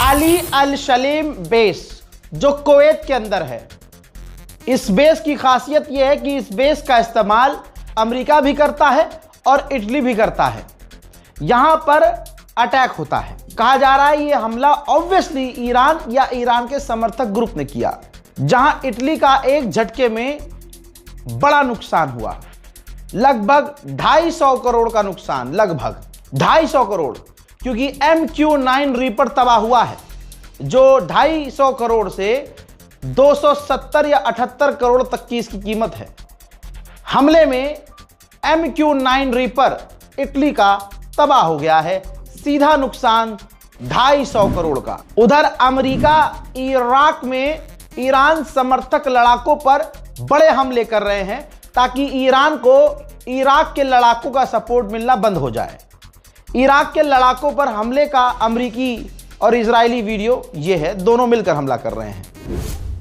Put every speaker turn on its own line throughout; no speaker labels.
अली अल शलीम base जो Kuwait के अंदर है, इस बेस की खासियत यह है कि इस बेस का इस्तेमाल अमेरिका भी करता है और इटली भी करता है। यहां पर अटैक होता है। कहा जा रहा है यह हमला ऑब्वियसली ईरान या ईरान के समर्थक ग्रुप ने किया, जहां इटली का एक झटके में बड़ा नुकसान हुआ। लगभग 250 करोड़ का नुकसान, लगभग 250 करोड़, क्योंकि MQ-9 रीपर तबाह हुआ है जो 250 करोड़ से 270 या 78 करोड़ तक की इसकी कीमत है। हमले में MQ-9 रीपर इटली का तबाह हो गया है, सीधा नुकसान 250 करोड़ का। उधर अमेरिका इराक में ईरान समर्थक लड़ाकों पर बड़े हमले कर रहे हैं ताकि ईरान को इराक के लड़ाकों का सपोर्ट मिलना बंद हो जाए। इराक के लड़ाकों पर हमले का अमेरिकी और इजरायली वीडियो ये है, दोनों मिलकर हमला कर रहे हैं।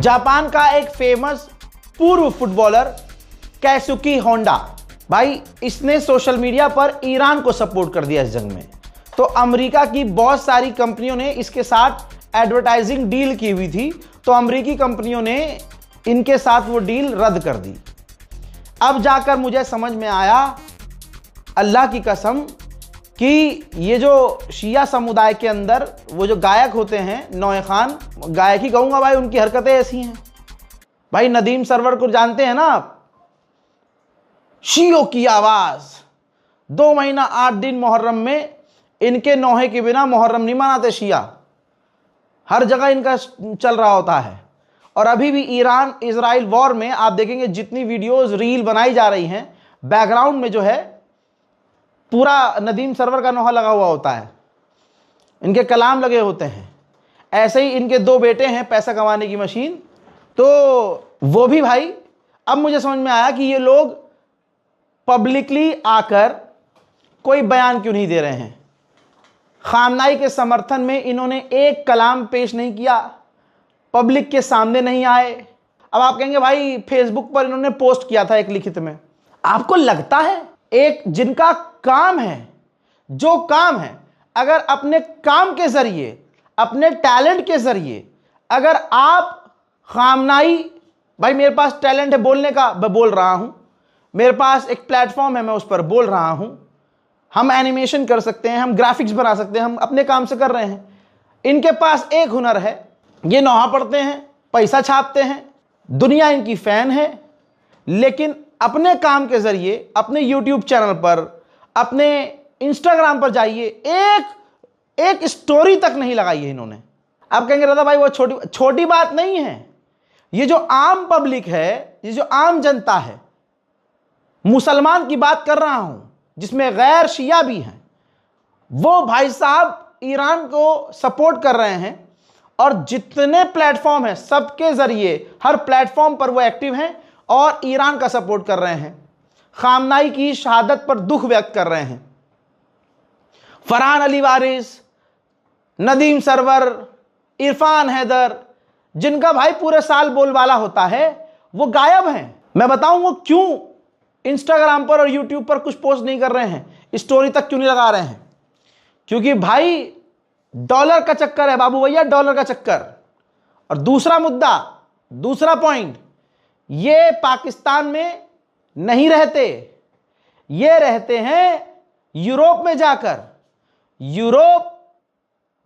जापान का एक फेमस पूर्व फुटबॉलर कैसुकी होंडा, भाई इसने सोशल मीडिया पर ईरान को सपोर्ट कर दिया इस जंग में। तो अमेरिका की बहुत सारी कंपनियों ने इसके साथ एडवर्टाइजिंग डील की हुई थी, तो अमेरिकी कंपनियों ने इनके साथ वो डील रद्द कर दी। अब जाकर मुझे समझ में आया, अल्लाह की कसम, कि ये जो शिया समुदाय के अंदर वो जो गायक होते हैं, नौए खान, गायक ही कहूंगा भाई, उनकी हरकतें ऐसी हैं। भाई नदीम सरवर को जानते हैं ना आप, शियों की आवाज। 2 महीना 8 दिन मुहर्रम में इनके नौहे के बिना मुहर्रम नहीं मनाते शिया, हर जगह इनका चल रहा होता है। और अभी भी ईरान इजराइल वॉर में आप देखेंगे जितनी वीडियोस रील बनाई जा रही हैं, बैकग्राउंड में जो है पूरा नदीम सरवर का नौहा लगा हुआ होता है, इनके कलाम लगे होते हैं। ऐसे ही इनके 2 बेटे हैं, पैसा कमाने की मशीन, तो वो भी भाई, अब मुझे समझ में आया कि ये लोग पब्लिकली आकर कोई बयान क्यों नहीं दे रहे हैं। खामनाई के समर्थन में इन्होंने एक कलाम पेश नहीं किया, पब्लिक के सामने नहीं आए। अब आप कहेंगे भाई फेसबुक पर इन्होंने पोस्ट किया था एक लिखित में। आपको लगता है एक जिनका काम है, जो काम है, अगर अपने काम के जरिए, अपने टैलेंट के जरिए, अगर आप खामनाई, भाई मेरे पास टैलेंट है बोलने का, मैं बोल रहा हूं, मेरे पास एक प्लेटफॉर्म है, मैं उस पर बोल रहा हूं, हम एनिमेशन कर सकते हैं, हम ग्राफिक्स बना सकते हैं, हम अपने काम से कर रहे हैं। इनके पास एक हुनर है, ये नौहा पढ़ते हैं, पैसा छापते हैं, दुनिया इनकी फैन है, लेकिन अपने काम के जरिए अपने यूट्यूब चैनल पर, अपने इंस्टाग्राम पर जाइए, एक स्टोरी तक नहीं लगाई है इन्होंने। आप कहेंगे रज़ा भाई वो छोटी बात नहीं है। ये जो आम पब्लिक है, ये जो आम जनता है, मुसलमान की बात कर रहा हूं, जिसमें गैर शिया भी हैं, वो भाई साहब ईरान को सपोर्ट कर रहे हैं और जितने प्लेटफॉर्म हैं सबके जरिए, हर प्लेटफॉर्म पर वो एक्टिव हैं और ईरान का सपोर्ट कर रहे हैं, खामनाई की शहादत पर दुख व्यक्त कर रहे हैं। फरहान अली वारिस, नदीम सरवर, इरफान हैदर, जिनका भाई पूरे साल बोलबाला होता है, वो गायब हैं। मैं बताऊं वो क्यों इंस्टाग्राम पर और यूट्यूब पर कुछ पोस्ट नहीं कर रहे हैं, स्टोरी तक क्यों नहीं लगा रहे हैं? क्योंकि भाई डॉलर का चक्कर है बाबू भैया, डॉलर का चक्कर। और दूसरा मुद्दा, दूसरा पॉइंट, ये पाकिस्तान में नहीं रहते, ये रहते हैं यूरोप में जाकर। यूरोप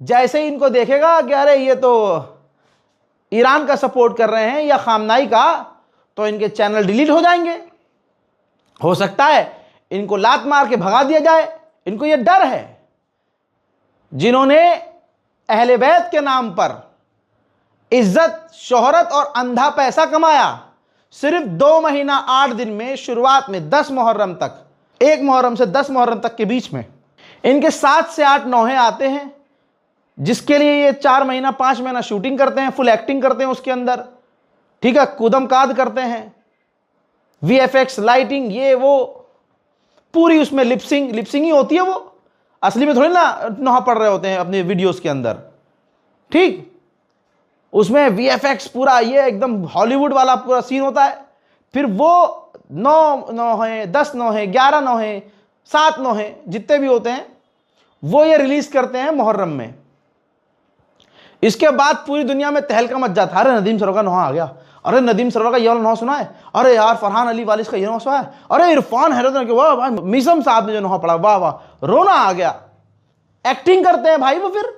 जैसे ही इनको देखेगा कि अरे ये तो ईरान का सपोर्ट कर रहे हैं या खामनाई का, तो इनके चैनल डिलीट हो जाएंगे। हो सकता है इनको लात मार के भगा दिया जाए। इनको ये डर है, जिन्होंने अहले बैत के नाम पर इज्जत, शोहरत और अंधा पैसा कमाया, सिर्फ 2 महीना 8 दिन में, शुरुआत में 10 मुहर्रम तक, 1 मुहर्रम से 10 मुहर्रम तक के बीच में इनके 7 से 8 नौहे आते हैं, जिसके लिए ये 4 महीना 5 महीना शूटिंग करते हैं, फुल एक्टिंग करते हैं उसके अंदर, ठीक है, कूदम काद करते हैं, VFX, लाइटिंग, ये वो पूरी, उसमें लिपसिंग ही होती है। वो असली में थोड़ी ना नौहा पढ़ रहे होते हैं अपने वीडियोस के अंदर, ठीक। उसमें VFX पूरा ये एकदम हॉलीवुड वाला पूरा सीन होता है। फिर वो 9 नौहें, 10 नौहें, 11 नौहें, 7 नौहें जितने भी होते हैं वो ये रिलीज करते हैं मुहर्रम में। इसके बाद पूरी दुनिया में तहलका मच जाता है, अरे नदीम सरवर का नौहा आ गया, अरे नदीम सरवर का ये वाला नौहा सुना है, अरे यार फरहान अली वालिस का ये नौहा सुना है, अरे इरफान हैरत, वाह वाह मीसम साहब ने जो नौहा पढ़ा, वाह वाह, रोना आ गया। एक्टिंग करते हैं भाई वो। फिर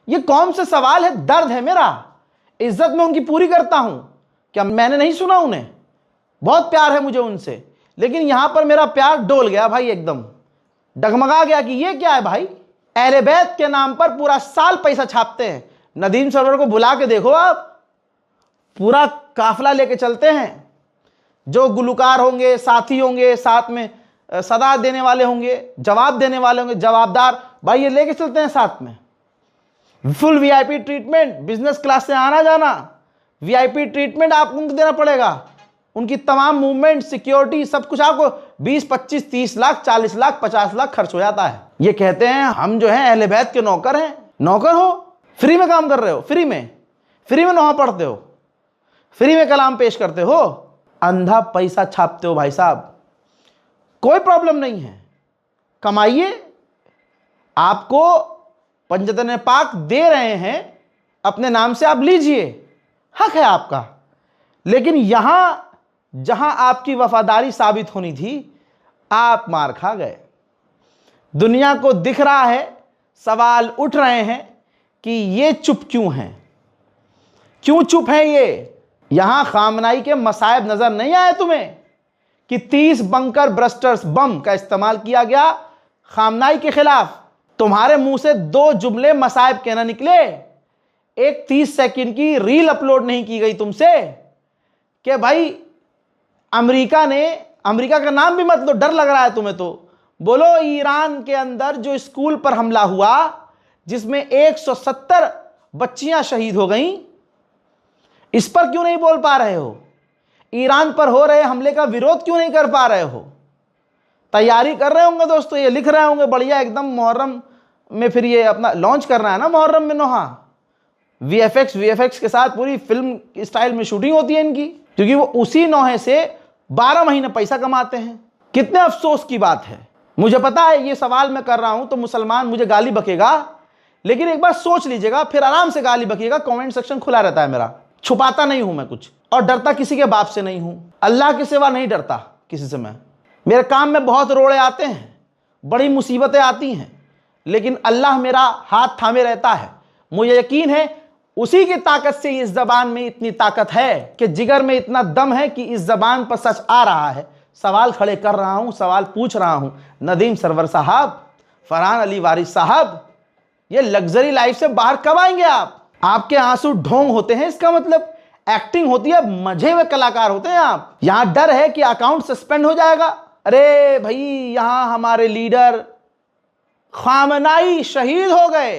ये कौन से सवाल है, दर्द है मेरा, इज्जत में उनकी पूरी करता हूं, क्या मैंने नहीं सुना उन्हें? बहुत प्यार है मुझे उनसे, लेकिन यहां पर मेरा प्यार डोल गया भाई, एकदम डगमगा गया कि ये क्या है भाई। अहले बैत के नाम पर पूरा साल पैसा छापते हैं। नदीम सरवर को बुला के देखो आप, पूरा काफिला लेके चलते हैं, जो गुलकार होंगे, साथी होंगे, साथ में सदा देने वाले होंगे, जवाब देने वाले होंगे, जवाबदार भाई, ये लेके चलते हैं साथ में। Full VIP treatment, business class से आना जाना, VIP ट्रीटमेंट आपको उनको देना पड़ेगा। उनकी तमाम मूवमेंट, सिक्योरिटी, सब कुछ आपको 20, 25, 30 लाख, 40 लाख, 50 लाख खर्च हो जाता है। ये कहते हैं हम जो हैं अहले बैत के नौकर हैं। नौकर हो, फ्री में काम कर रहे हो, फ्री में नौहा पढ़ते हो, फ्री में कलाम पेश करते हो, अंधा पैसा छापते हो भाई साहब। कोई प्रॉब्लम नहीं है, कमाइए, आपको पंजतन पाक दे रहे हैं अपने नाम से, आप लीजिए, हक है आपका। लेकिन यहां जहां आपकी वफादारी साबित होनी थी, आप मार खा गए। दुनिया को दिख रहा है, सवाल उठ रहे हैं कि ये चुप क्यों हैं, क्यों चुप हैं ये? यहां खामनाई के मसायब नजर नहीं आए तुम्हें कि 30 बंकर ब्रस्टर्स बम का इस्तेमाल किया गया खामनाई के खिलाफ? तुम्हारे मुंह से 2 जुमले मसायब के ना निकले? एक 30 सेकंड की रील अपलोड नहीं की गई तुमसे कि भाई अमेरिका का नाम भी मत लो, डर लग रहा है तुम्हें तो। बोलो ईरान के अंदर जो स्कूल पर हमला हुआ, जिसमें 170 बच्चियां शहीद हो गईं, इस पर क्यों नहीं बोल पा रहे हो? ईरान पर हो रहे हमले का विरोध क्यों नहीं कर पा रहे हो? तैयारी कर रहे होंगे दोस्तों, ये लिख रहे होंगे बढ़िया एकदम, मुहर्रम में फिर ये अपना लॉन्च करना है ना, मुहर्रम में नौहा। VFX के साथ पूरी फिल्म स्टाइल में शूटिंग होती है इनकी, क्योंकि वो उसी नौहे से 12 महीने पैसा कमाते हैं। कितने अफसोस की बात है। मुझे पता है ये सवाल मैं कर रहा हूं तो मुसलमान मुझे गाली बकेगा, लेकिन एक बार सोच लीजिएगा, फिर आराम से गाली बकिएगा। कमेंट सेक्शन खुला रहता है मेरा, छुपाता नहीं हूं मैं कुछ, और डरता किसी के बाप से नहीं हूं, अल्लाह के सिवा नहीं डरता किसी से मैं। मेरे काम में बहुत रोड़े आते हैं, बड़ी मुसीबतें आती हैं, लेकिन अल्लाह मेरा हाथ थामे रहता है। मुझे यकीन है उसी की ताकत से इस जबान में इतनी ताकत है कि जिगर में इतना दम है कि इस जबान पर सच आ रहा है। सवाल खड़े कर रहा हूं, सवाल पूछ रहा हूं, नदीम सरवर साहब, फरहान अली वारिस साहब, ये लग्जरी लाइफ से बाहर कब आएंगे आप? आपके आंसू ढोंग होते हैं, इसका मतलब एक्टिंग होती है, मजे हुए कलाकार होते हैं आप। यहां डर है कि अकाउंट सस्पेंड हो जाएगा। अरे भाई, यहां हमारे लीडर खामनाई शहीद हो गए,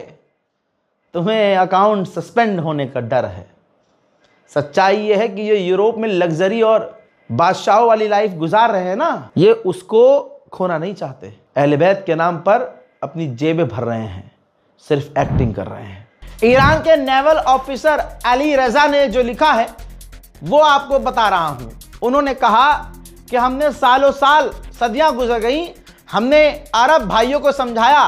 तुम्हें अकाउंट सस्पेंड होने का डर है। सच्चाई यह है कि ये यूरोप में लग्जरी और बादशाहों वाली लाइफ गुजार रहे हैं ना, ये उसको खोना नहीं चाहते। अहले बैत के नाम पर अपनी जेबें भर रहे हैं, सिर्फ एक्टिंग कर रहे हैं। ईरान के नेवल ऑफिसर अली रजा ने जो लिखा है वो आपको बता रहा हूं। उन्होंने कहा कि हमने सालों साल, सदियां गुजर गई, हमने अरब भाइयों को समझाया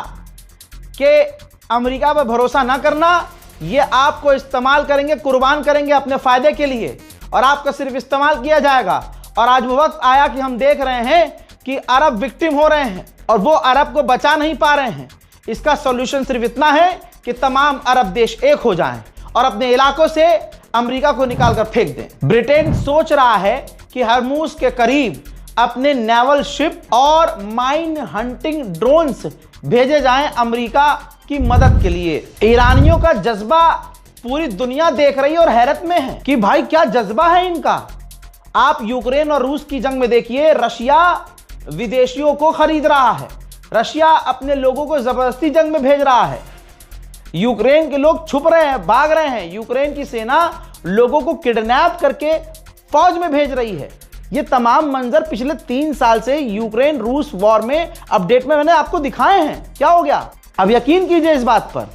कि अमेरिका पर भरोसा ना करना, ये आपको इस्तेमाल करेंगे, कुर्बान करेंगे अपने फायदे के लिए, और आपका सिर्फ इस्तेमाल किया जाएगा। और आज वो वक्त आया कि हम देख रहे हैं कि अरब विक्टिम हो रहे हैं और वो अरब को बचा नहीं पा रहे हैं। इसका सॉल्यूशन सिर्फ इतना है कि तमाम अरब देश एक हो जाएं और अपने इलाकों से अमेरिका को निकालकर फेंक दें। ब्रिटेन सोच रहा है कि हरमूज के करीब अपने नेवल शिप और माइन हंटिंग ड्रोन्स भेजे जाएं अमेरिका की मदद के लिए। ईरानियों का जज्बा पूरी दुनिया देख रही है और हैरत में है कि भाई क्या जज्बा है इनका। आप यूक्रेन और रूस की जंग में देखिए, रशिया विदेशियों को खरीद रहा है, रशिया अपने लोगों को जबरदस्ती जंग में भेज रहा है। यूक्रेन के लोग छुप रहे हैं, भाग रहे हैं, यूक्रेन की सेना लोगों को किडनैप करके फौज में भेज रही है। ये तमाम मंजर पिछले 3 साल से यूक्रेन रूस वॉर में अपडेट में मैंने आपको दिखाए हैं। क्या हो गया? अब यकीन कीजिए इस बात पर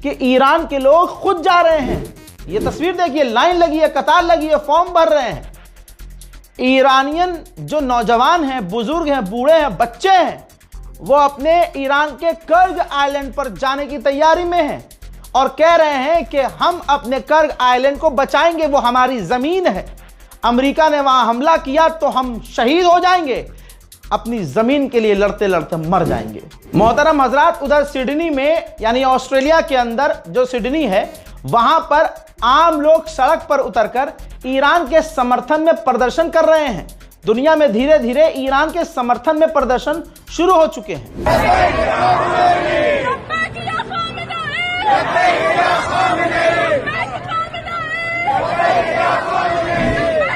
कि ईरान के लोग खुद जा रहे हैं ये तस्वीर देखिए, लाइन लगी है, कतार लगी है, फॉर्म भर रहे हैं। ईरानियन जो नौजवान हैं, बुजुर्ग हैं, बूढ़े हैं, बच्चे हैं, वो अपने ईरान के कर्ग आइलैंड पर जाने की तैयारी में हैं और कह रहे हैं कि हम अपने कर्ग आइलैंड को बचाएंगे, वो हमारी जमीन है। अमेरिका ने वहां हमला किया तो हम शहीद हो जाएंगे, अपनी जमीन के लिए लड़ते लड़ते मर जाएंगे। मोहतरम हजरात, उधर सिडनी में यानी ऑस्ट्रेलिया के अंदर जो सिडनी है, वहां पर आम लोग सड़क पर उतरकर ईरान के समर्थन में प्रदर्शन कर रहे हैं। दुनिया में धीरे धीरे ईरान के समर्थन में प्रदर्शन शुरू हो चुके हैं।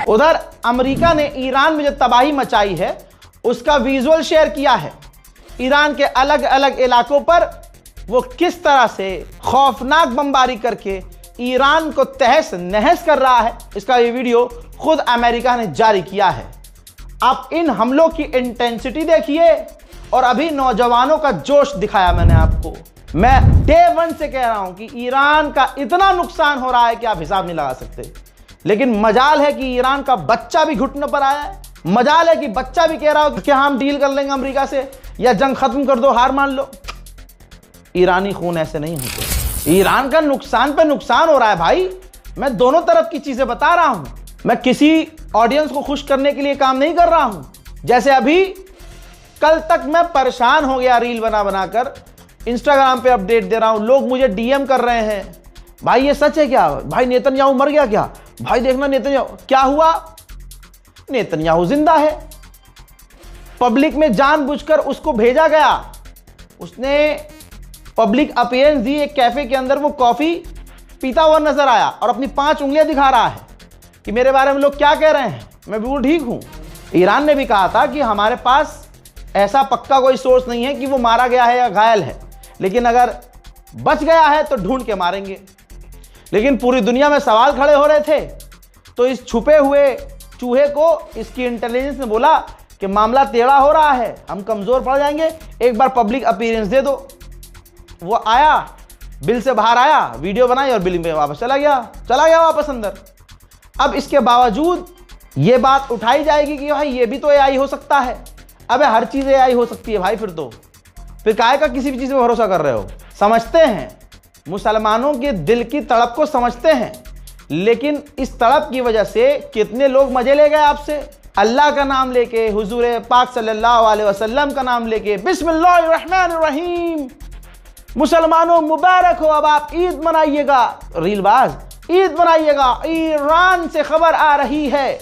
उधर अमेरिका ने ईरान में जो तबाही मचाई है उसका विजुअल शेयर किया है। ईरान के अलग अलग इलाकों पर वो किस तरह से खौफनाक बमबारी करके ईरान को तहस नहस कर रहा है, इसका ये वीडियो खुद अमेरिका ने जारी किया है। आप इन हमलों की इंटेंसिटी देखिए और अभी नौजवानों का जोश दिखाया मैंने आपको। मैं डे 1 से कह रहा हूं कि ईरान का इतना नुकसान हो रहा है कि आप हिसाब नहीं लगा सकते। लेकिन मजाल है कि ईरान का बच्चा भी घुटने पर आया है। मजाल है कि बच्चा भी कह रहा हो कि क्या हम डील कर लेंगे अमेरिका से, या जंग खत्म कर दो, हार मान लो। ईरानी खून ऐसे नहीं होते। ईरान का नुकसान पे नुकसान हो रहा है भाई। मैं दोनों तरफ की चीजें बता रहा हूं। मैं किसी ऑडियंस को खुश करने के लिए काम नहीं कर रहा हूं। जैसे अभी कल तक मैं परेशान हो गया रील बना बनाकर, इंस्टाग्राम पे अपडेट दे रहा हूं, लोग मुझे डीएम कर रहे हैं, भाई ये सच है क्या, भाई नेतन्याहू मर गया क्या, भाई देखना नेतन्याहू। क्या हुआ? नेतन्याहू जिंदा है। पब्लिक में जानबूझकर उसको भेजा गया, उसने पब्लिक अपीयरेंस दी, एक कैफे के अंदर वो कॉफी पीता हुआ नजर आया और अपनी 5 उंगलियां दिखा रहा है कि मेरे बारे में लोग क्या कह रहे हैं, मैं बिल्कुल ठीक हूं। ईरान ने भी कहा था कि हमारे पास ऐसा पक्का कोई सोर्स नहीं है कि वो मारा गया है या घायल है, लेकिन अगर बच गया है तो ढूंढ के मारेंगे। लेकिन पूरी दुनिया में सवाल खड़े हो रहे थे, तो इस छुपे हुए चूहे को इसकी इंटेलिजेंस ने बोला कि मामला टेढ़ा हो रहा है, हम कमजोर पड़ जाएंगे, एक बार पब्लिक अपीयरेंस दे दो। वो आया, बिल से बाहर आया, वीडियो बनाई और बिल में वापस चला गया वापस अंदर। अब इसके बावजूद ये बात उठाई जाएगी कि भाई ये भी तो एआई हो सकता है। अबे हर चीज एआई हो सकती है भाई, फिर काहे का किसी भी चीज में भरोसा कर रहे हो। समझते हैं, मुसलमानों के दिल की तड़प को समझते हैं, लेकिन इस तड़प की वजह से कितने लोग मजे ले गए आपसे। अल्लाह का नाम लेके, हुजूर पाक सल्लल्लाहु अलैहि वसल्लम का नाम लेके, बिस्मिल्लाहिर्रहमानिर्रहीम, मुसलमानों मुबारक हो, अब आप ईद मनाइएगा। रीलबाज, ईद मनाइएगा। ईरान से खबर आ रही है,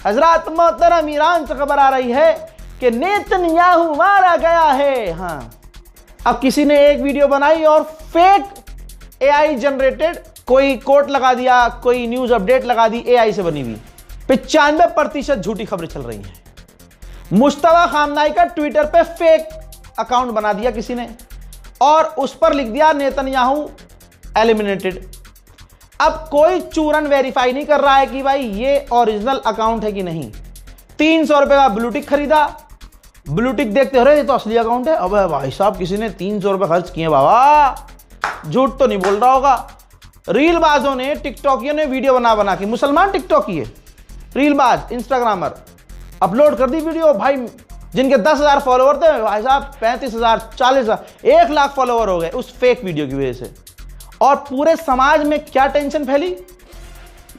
हजरत मोहतरम, ईरान से खबर आ रही है कि नेतन्याहू मारा गया है। हाँ, अब किसी ने एक वीडियो बनाई और फेक एआई जनरेटेड कोई कोट लगा दिया, कोई न्यूज अपडेट लगा दी, एआई से बनी हुई। 95% झूठी खबरें चल रही हैं। मुश्तबा खामनाई का ट्विटर पे फेक अकाउंट बना दिया किसी ने और उस पर लिख दिया नेतन्याहू एलिमिनेटेड। अब कोई चूरन वेरीफाई नहीं कर रहा है कि भाई ये ओरिजिनल अकाउंट है कि नहीं। 300 रुपए का ब्लूटिक खरीदा, ब्लूटिक देखते हो रहे ये तो असली अकाउंट है। अब भाई साहब किसी ने 300 रुपए खर्च किए बाबा, झूठ तो नहीं बोल रहा होगा। रीलबाजों ने, टिकटॉकियों ने वीडियो बना के, मुसलमान टिकटॉकी है, रीलबाज इंस्टाग्रामर, अपलोड कर दी वीडियो। भाई जिनके 10,000 फॉलोवर थे, भाई साहब 35,000, 40,000, 1 लाख फॉलोवर हो गए उस फेक वीडियो की वजह से। और पूरे समाज में क्या टेंशन फैली,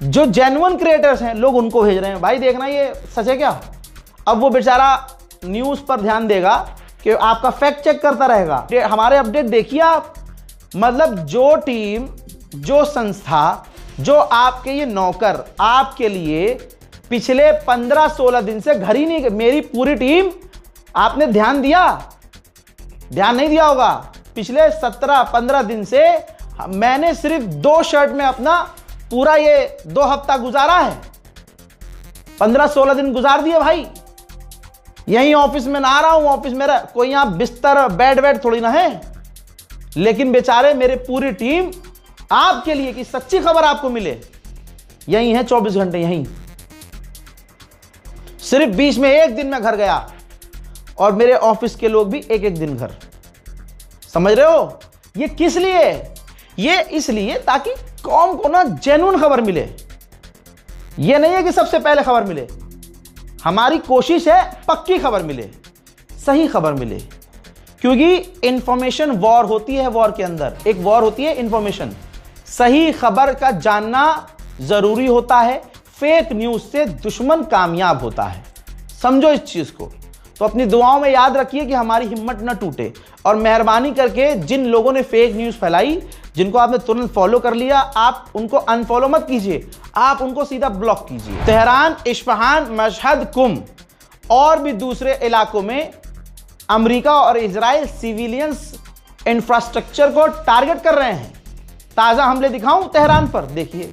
जो जेन्युइन क्रिएटर्स हैं लोग उनको भेज रहे हैं, भाई देखना ये सच है क्या। अब वो बेचारा न्यूज पर ध्यान देगा कि आपका फैक्ट चेक करता रहेगा। हमारे अपडेट देखिए आप, मतलब जो टीम, जो संस्था, जो आपके ये नौकर आपके लिए पिछले 15-16 दिन से घर ही नहीं, मेरी पूरी टीम, आपने ध्यान दिया, ध्यान नहीं दिया होगा, पिछले 17-15 दिन से मैंने सिर्फ 2 शर्ट में अपना पूरा ये 2 हफ्ता गुजारा है। 15-16 दिन गुजार दिए भाई। यहीं ऑफिस में नहा रहा हूं, ऑफिस मेरा कोई यहां बिस्तर बेड थोड़ी ना है, लेकिन बेचारे मेरी पूरी टीम आपके लिए कि सच्ची खबर आपको मिले, यहीं है 24 घंटे यहीं। सिर्फ बीच में एक दिन मैं घर गया और मेरे ऑफिस के लोग भी एक दिन घर। समझ रहे हो ये किस लिए? ये इसलिए ताकि कौम को ना जेन्युइन खबर मिले। ये नहीं है कि सबसे पहले खबर मिले, हमारी कोशिश है पक्की खबर मिले, सही खबर मिले, क्योंकि इंफॉर्मेशन वॉर होती है। वॉर के अंदर एक वॉर होती है इंफॉर्मेशन। सही खबर का जानना जरूरी होता है। फेक न्यूज से दुश्मन कामयाब होता है, समझो इस चीज को। तो अपनी दुआओं में याद रखिए कि हमारी हिम्मत न टूटे, और मेहरबानी करके जिन लोगों ने फेक न्यूज फैलाई, जिनको आपने तुरंत फॉलो कर लिया, आप उनको अनफॉलो मत कीजिए, आप उनको सीधा ब्लॉक कीजिए। तेहरान, इस्फहान, मशहद, कुम और भी दूसरे इलाकों में अमेरिका और इजराइल सिविलियंस इंफ्रास्ट्रक्चर को टारगेट कर रहे हैं। ताजा हमले दिखाऊं तेहरान पर, देखिए।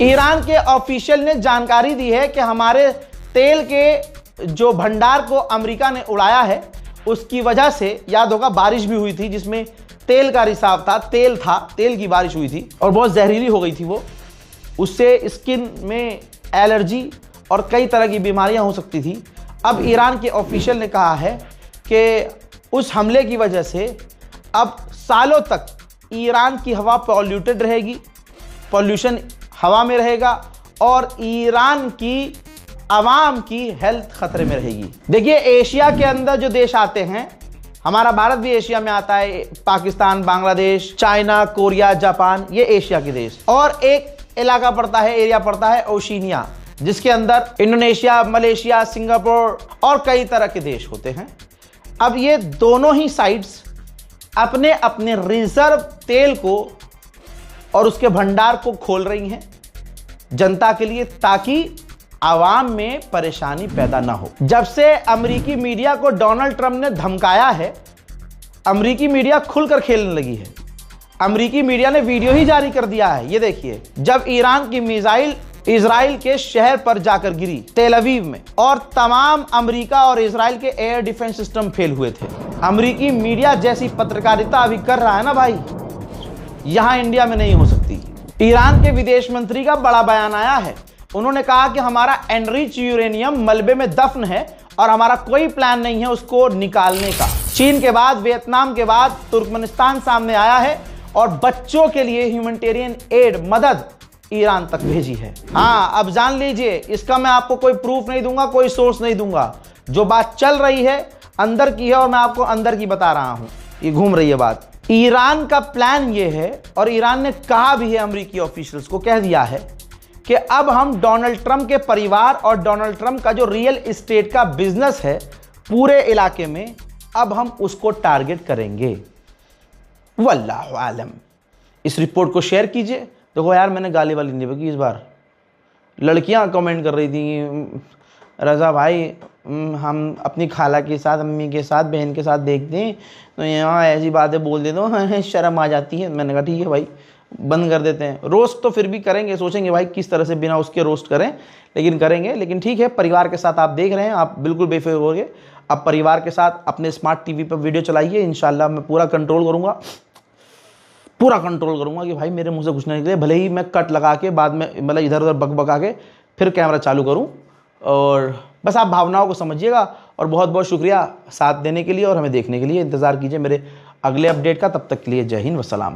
ईरान के ऑफिशियल ने जानकारी दी है कि हमारे तेल के जो भंडार को अमेरिका ने उड़ाया है, उसकी वजह से, याद होगा बारिश भी हुई थी जिसमें तेल का रिसाव था, तेल की बारिश हुई थी और बहुत जहरीली हो गई थी वो। उससे स्किन में एलर्जी और कई तरह की बीमारियां हो सकती थी। अब ईरान के ऑफिशियल ने कहा है कि उस हमले की वजह से अब सालों तक ईरान की हवा पॉल्यूटेड रहेगी, पॉल्यूशन हवा में रहेगा और ईरान की आवाम की हेल्थ खतरे में रहेगी। देखिए, एशिया के अंदर जो देश आते हैं, हमारा भारत भी एशिया में आता है, Pakistan, Bangladesh, China, Korea, Japan, ये एशिया के देश। और एक इलाका पड़ता है, एरिया पड़ता है ओशिनिया, जिसके अंदर इंडोनेशिया, मलेशिया, सिंगापुर और कई तरह के देश होते हैं। अब ये दोनों ही साइड्स अपने अपने रिजर्व तेल को और उसके भंडार को खोल रही हैं जनता के लिए, ताकि आवाम में परेशानी पैदा ना हो। जब से अमेरिकी मीडिया को डोनाल्ड ट्रंप ने धमकाया है, अमेरिकी मीडिया खुलकर खेलने लगी है। अमेरिकी मीडिया ने वीडियो ही जारी कर दिया है, ये देखिए, जब ईरान की मिसाइल इजराइल के शहर पर जाकर गिरी, तेल अवीव में, और तमाम अमेरिका और इजराइल के एयर डिफेंस सिस्टम फेल हुए थे। अमेरिकी मीडिया जैसी पत्रकारिता अभी कर रहा है ना भाई, यहां इंडिया में नहीं हो सकती। ईरान के विदेश मंत्री का बड़ा बयान आया है। उन्होंने कहा कि हमारा एनरिच यूरेनियम मलबे में दफन है और हमारा कोई प्लान नहीं है उसको निकालने का। चीन के बाद, वियतनाम के बाद तुर्कमेनिस्तान सामने आया है और बच्चों के लिए ह्यूमैनिटेरियन एड, मदद ईरान तक भेजी है। हाँ, अब जान लीजिए, इसका मैं आपको कोई प्रूफ नहीं दूंगा, कोई सोर्स नहीं दूंगा। जो बात चल रही है अंदर की है और मैं आपको अंदर की बता रहा हूं, ये घूम रही है बात। ईरान का प्लान ये है, और ईरान ने कहा भी है, अमेरिकी ऑफिशियल्स को कह दिया है कि अब हम डोनाल्ड ट्रंप के परिवार और डोनाल्ड ट्रंप का जो रियल एस्टेट का बिजनेस है पूरे इलाके में, अब हम उसको टारगेट करेंगे। वल्लाहु आलम। इस रिपोर्ट को शेयर कीजिए। देखो यार, मैंने गाली वाली नहीं बकी इस बार। लड़कियां कमेंट कर रही थी, रज़ा भाई हम अपनी खाला के साथ, अम्मी के साथ, बहन के साथ देखते हैं तो यहाँ ऐसी बातें बोल देते हो, शर्म आ जाती है। मैंने कहा ठीक है भाई, बंद कर देते हैं। रोस्ट तो फिर भी करेंगे, सोचेंगे भाई किस तरह से बिना उसके रोस्ट करें, लेकिन करेंगे। लेकिन ठीक है, परिवार के साथ आप देख रहे हैं, आप बिल्कुल बेफिक्र हो गए। अब परिवार के साथ अपने स्मार्ट टीवी पर वीडियो चलाइए। इंशाल्लाह मैं पूरा कंट्रोल करूँगा, पूरा कंट्रोल करूँगा कि भाई मेरे मुँह से कुछ नहीं निकले। भले ही मैं कट लगा के बाद में, मतलब इधर उधर बकबका के फिर कैमरा चालू करूँ। और बस आप भावनाओं को समझिएगा। और बहुत बहुत शुक्रिया साथ देने के लिए और हमें देखने के लिए। इंतज़ार कीजिए मेरे अगले अपडेट का। तब तक के लिए जय हिंद, वस्सलाम।